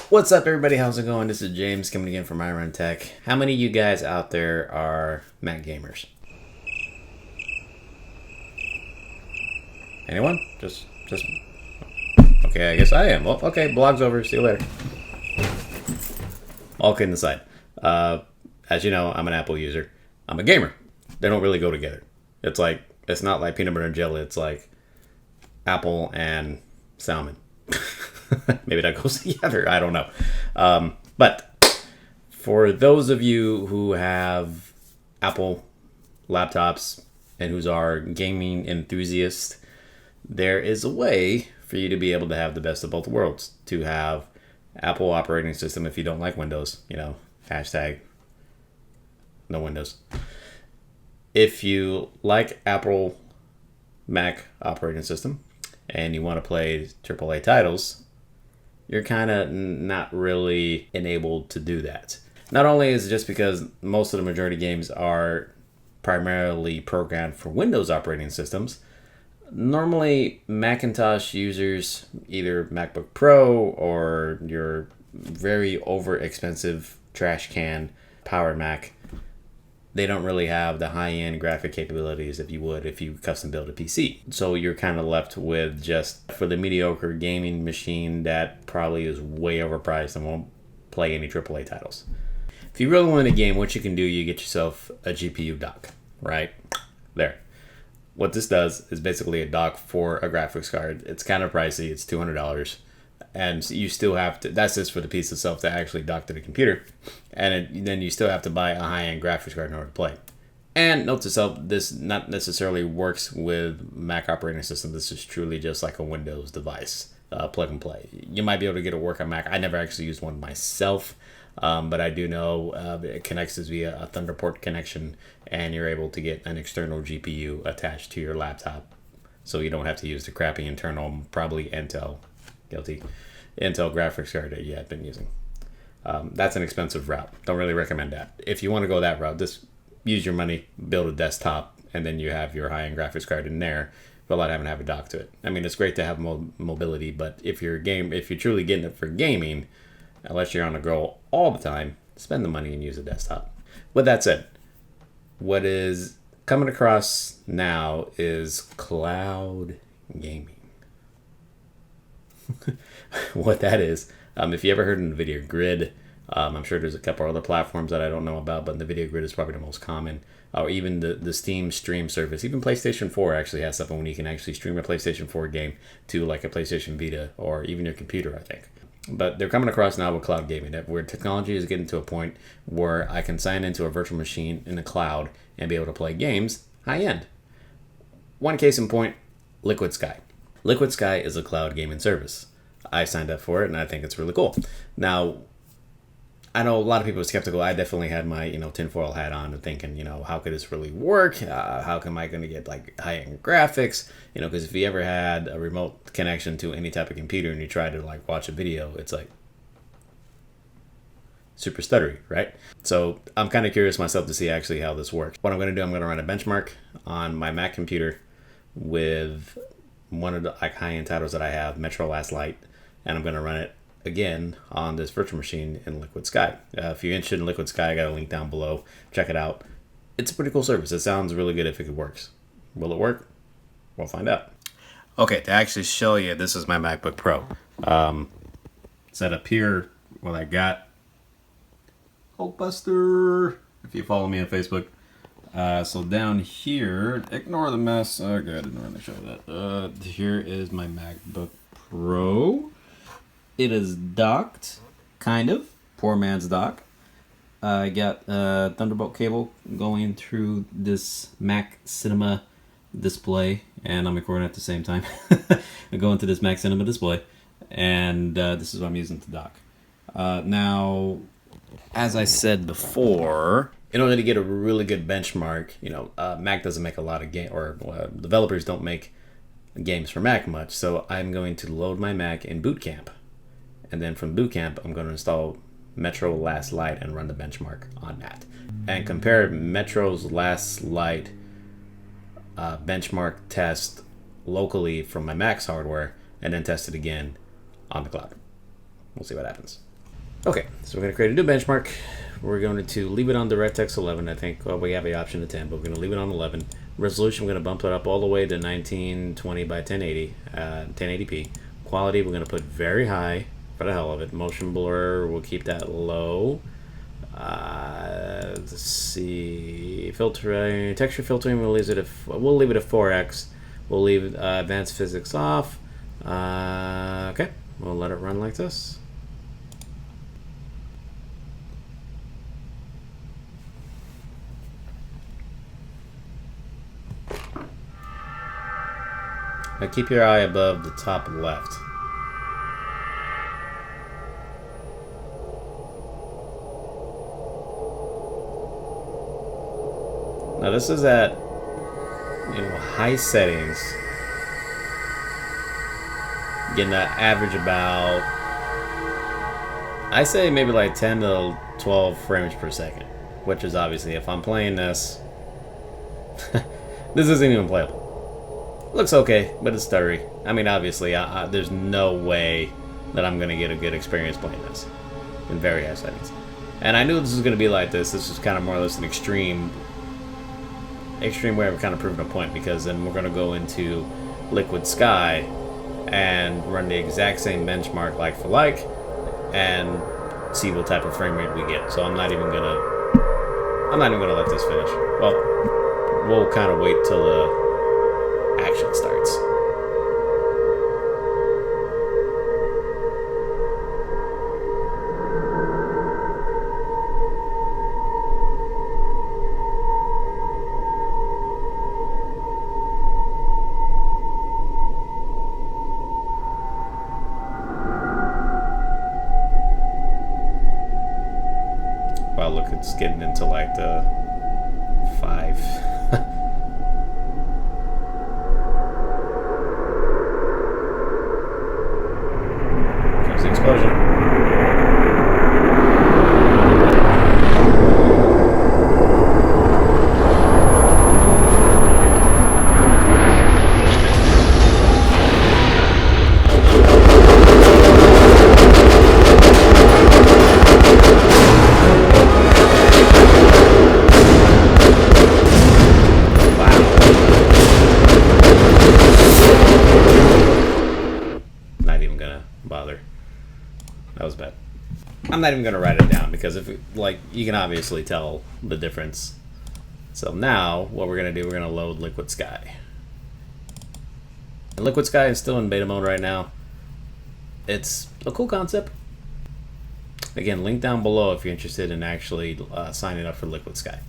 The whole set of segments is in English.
What's up, everybody? How's it going? This is James coming again from iRun Tech. How many of you guys out there are Mac gamers? Anyone? Just. Okay, I guess I am. Well, okay, blog's over. See you later. All kidding aside. As you know, I'm an Apple user. I'm a gamer. They don't really go together. It's not like peanut butter and jelly. It's like apple and salmon. Maybe that goes together. I don't know. But for those of you who have Apple laptops and who are gaming enthusiasts, there is a way for you to be able to have the best of both worlds. To have Apple operating system if you don't like Windows. Hashtag no Windows. If you like Apple Mac operating system and you want to play AAA titles, you're kind of not really enabled to do that. Not only is it just because most of the majority games are primarily programmed for Windows operating systems, normally Macintosh users, either MacBook Pro or your very overexpensive trash can powered Mac, they don't really have the high-end graphic capabilities if you custom build a PC. So you're kind of left with just for the mediocre gaming machine that probably is way overpriced and won't play any AAA titles. If you really want a game, what you can do, you get yourself a GPU dock, right? There. What this does is basically a dock for a graphics card. It's kind of pricey. It's $200. And you still have to, that's just for the piece itself to actually dock to the computer. And then you still have to buy a high-end graphics card in order to play. And note to self, this not necessarily works with Mac operating system. This is truly just like a Windows device, plug and play. You might be able to get it to work on Mac. I never actually used one myself, but I do know it connects via a Thunderbolt connection, and you're able to get an external GPU attached to your laptop. So you don't have to use the crappy internal, probably Intel graphics card that you had been using. That's an expensive route. Don't really recommend that. If you want to go that route, just use your money, build a desktop, and then you have your high-end graphics card in there without having to have a dock to it. I mean, it's great to have mobility, but if you're truly getting it for gaming, unless you're on the go all the time, spend the money and use a desktop. With that said, what is coming across now is cloud gaming. What that is, if you ever heard of NVIDIA Grid, I'm sure there's a couple other platforms that I don't know about, but NVIDIA Grid is probably the most common. Or even the Steam Stream service. Even PlayStation 4 actually has something when you can actually stream a PlayStation 4 game to like a PlayStation Vita or even your computer, I think. But they're coming across now with cloud gaming, where technology is getting to a point where I can sign into a virtual machine in the cloud and be able to play games high end. One case in point, Liquid Sky. Liquid Sky is a cloud gaming service. I signed up for it, and I think it's really cool. Now, I know a lot of people are skeptical. I definitely had my tinfoil hat on and thinking, how could this really work? How am I going to get like high-end graphics? Because if you ever had a remote connection to any type of computer and you try to like watch a video, it's like super stuttery, right? So I'm kind of curious myself to see actually how this works. What I'm going to do, I'm going to run a benchmark on my Mac computer with one of the like high-end titles that I have, Metro Last Light, and I'm going to run it again on this virtual machine in Liquid Sky. If you're interested in Liquid Sky, I got a link down below. Check it out. It's a pretty cool service. It sounds really good if it works. Will it work? We'll find out. Okay, to actually show you, this is my MacBook Pro. Set up here, what I got. Hulkbuster, if you follow me on Facebook. So down here, ignore the mess. Okay, I didn't really show that. Here is my MacBook Pro. It is docked, kind of. Poor man's dock. I got a Thunderbolt cable going through this Mac Cinema display, and I'm recording at the same time. I go into this Mac Cinema display, and this is what I'm using to dock. Now, as I said before, in order to get a really good benchmark, Mac doesn't make a lot of developers don't make games for Mac much, so I'm going to load my Mac in Boot Camp. And then from Boot Camp, I'm going to install Metro Last Light and run the benchmark on that. And compare Metro's Last Light benchmark test locally from my Mac's hardware and then test it again on the cloud. We'll see what happens. Okay, so we're going to create a new benchmark. We're going to leave it on DirectX 11. I think we have the option to 10, but we're going to leave it on 11. Resolution, we're going to bump it up all the way to 1920 by 1080, 1080p. Quality, we're going to put very high for the hell of it. Motion blur, we'll keep that low. Let's see, filtering, texture filtering, we'll leave it at 4x. We'll leave advanced physics off. Okay, we'll let it run like this. Now keep your eye above the top left. Now this is at, high settings. Getting that average about, I say maybe like 10 to 12 frames per second. Which is obviously, if I'm playing this, this isn't even playable. Looks okay, but it's stuttery. I mean, obviously, there's no way that I'm going to get a good experience playing this in very high settings. And I knew this was going to be like this. This is kind of more or less an extreme way of kind of proving a point, because then we're going to go into Liquid Sky and run the exact same benchmark like for like and see what type of frame rate we get. So I'm not even going to let this finish. Well, we'll kind of wait till the action starts. Wow, look, it's getting into like the 5. Explosion. Not even gonna bother. That was bad. I'm not even going to write it down because if you can obviously tell the difference. So now what we're going to do, we're going to load Liquid Sky. And Liquid Sky is still in beta mode right now. It's a cool concept. Again, link down below if you're interested in actually signing up for Liquid Sky.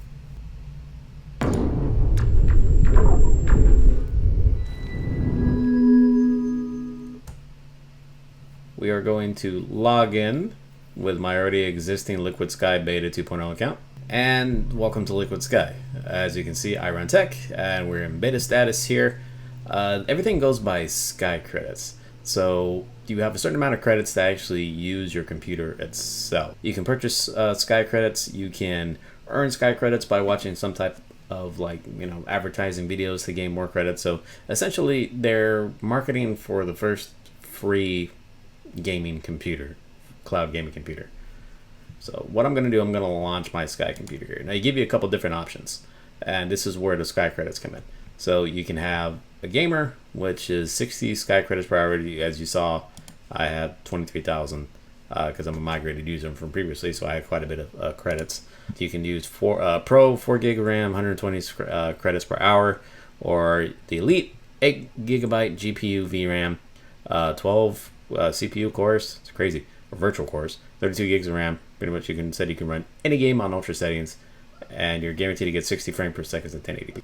We are going to log in with my already existing Liquid Sky Beta 2.0 account. And welcome to Liquid Sky. As you can see, I run tech, and we're in beta status here. Everything goes by Sky credits. So you have a certain amount of credits to actually use your computer itself. You can purchase Sky credits. You can earn Sky credits by watching some type of advertising videos to gain more credits. So essentially, they're marketing for the first free gaming computer, cloud gaming computer. So what I'm going to do, I'm going to launch my Sky computer here. Now, you give you a couple different options, and this is where the Sky credits come in. So you can have a gamer, which is 60 Sky credits per hour. As you saw, I have 23,000 because I'm a migrated user from previously, so I have quite a bit of credits. You can use Pro 4 gig of RAM, 120 credits per hour, or the Elite 8 gigabyte GPU VRAM, 12 CPU cores. It's crazy. Or virtual cores, 32 gigs of RAM. Pretty much you can run any game on ultra settings, and you're guaranteed to get 60 frames per second at 1080p.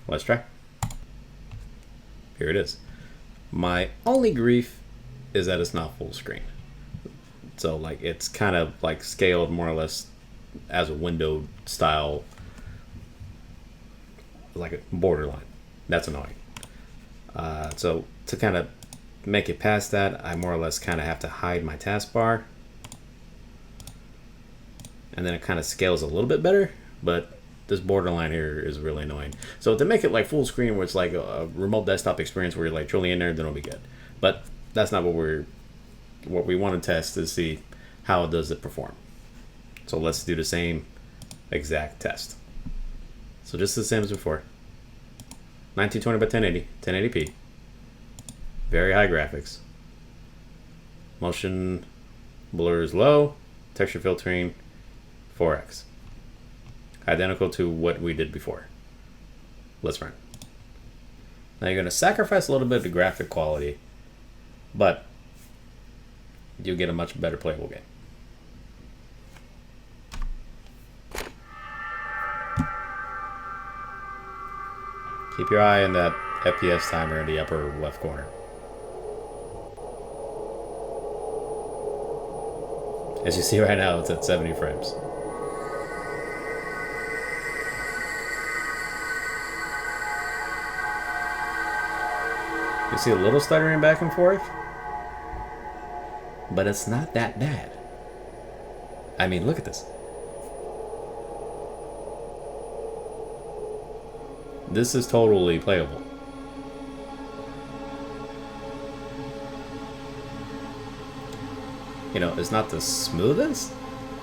Let's try. Here it is. My only grief is that it's not full screen. So it's kind of scaled more or less as a window style, like a borderline. That's annoying. So to kind of make it past that, I more or less kind of have to hide my taskbar, and then it kind of scales a little bit better, but this borderline here is really annoying. So to make it like full screen where it's like a remote desktop experience where you're like truly in there, then it'll be good. But that's not what we want to test to see how does it perform. So let's do the same exact test. So just the same as before. 1920 by 1080, 1080p. Very high graphics. Motion blur is low. Texture filtering 4x. Identical to what we did before. Let's run. Now you're going to sacrifice a little bit of the graphic quality, but you'll get a much better playable game. Keep your eye on that FPS timer in the upper left corner. As you see right now, it's at 70 frames. You see a little stuttering back and forth, but it's not that bad. I mean, look at this. This is totally playable. You know, it's not the smoothest,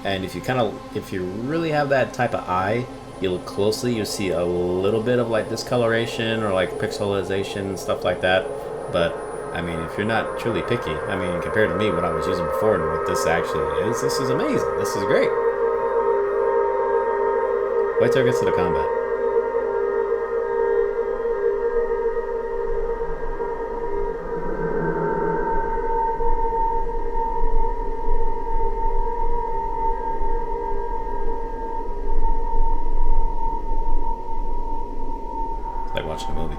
and if you really have that type of eye, you look closely, you see a little bit of like discoloration or like pixelization and stuff like that. But I mean, if you're not truly picky, I mean, compared to me, what I was using before and what this actually is, this is amazing. This is great. Wait till it gets to the combat. It's like watching a movie.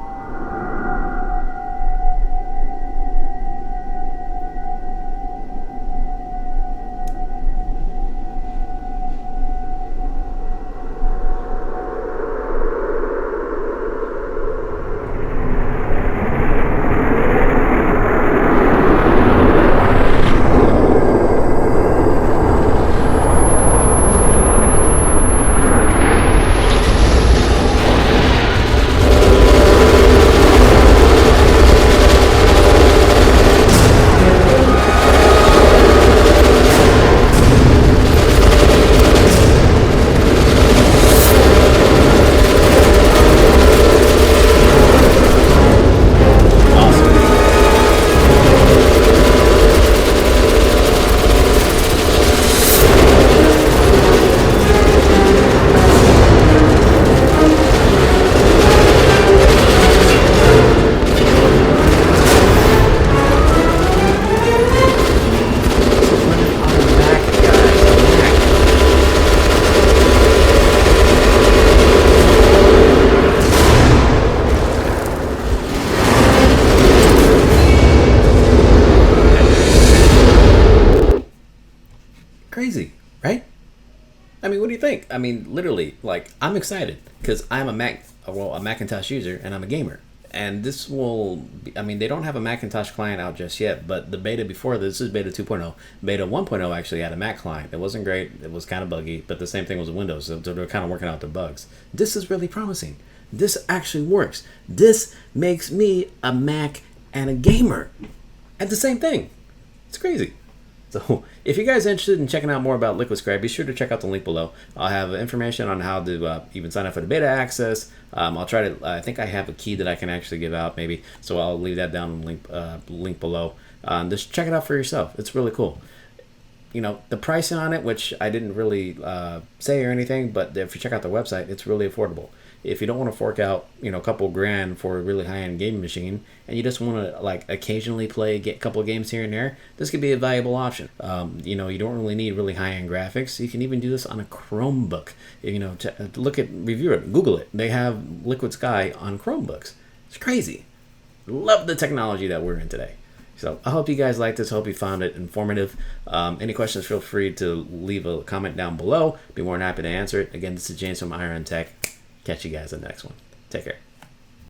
Crazy, right? I mean, what do you think? I mean, literally, like, I'm excited because I'm a Macintosh user and I'm a gamer. And this will be, I mean, they don't have a Macintosh client out just yet, but the beta before this is beta 2.0. Beta 1.0 actually had a Mac client. It wasn't great. It was kind of buggy, but the same thing was with Windows. So they're kind of working out their bugs. This is really promising. This actually works. This makes me a Mac and a gamer at the same thing. It's crazy. So if you guys are interested in checking out more about LiquidScribe, be sure to check out the link below. I'll have information on how to even sign up for the beta access. I'll try to, I think I have a key that I can actually give out maybe. So I'll leave that down in the link below. Just check it out for yourself. It's really cool. You know, the pricing on it, which I didn't really say or anything, but if you check out the website, it's really affordable. If you don't want to fork out, you know, a couple grand for a really high-end gaming machine, and you just want to like occasionally get a couple of games here and there, this could be a valuable option. You know, you don't really need really high-end graphics. You can even do this on a Chromebook. You know, review it, Google it. They have Liquid Sky on Chromebooks. It's crazy. Love the technology that we're in today. So I hope you guys liked this. I hope you found it informative. Any questions, feel free to leave a comment down below. Be more than happy to answer it. Again, this is James from Iron Tech. Catch you guys in the next one. Take care.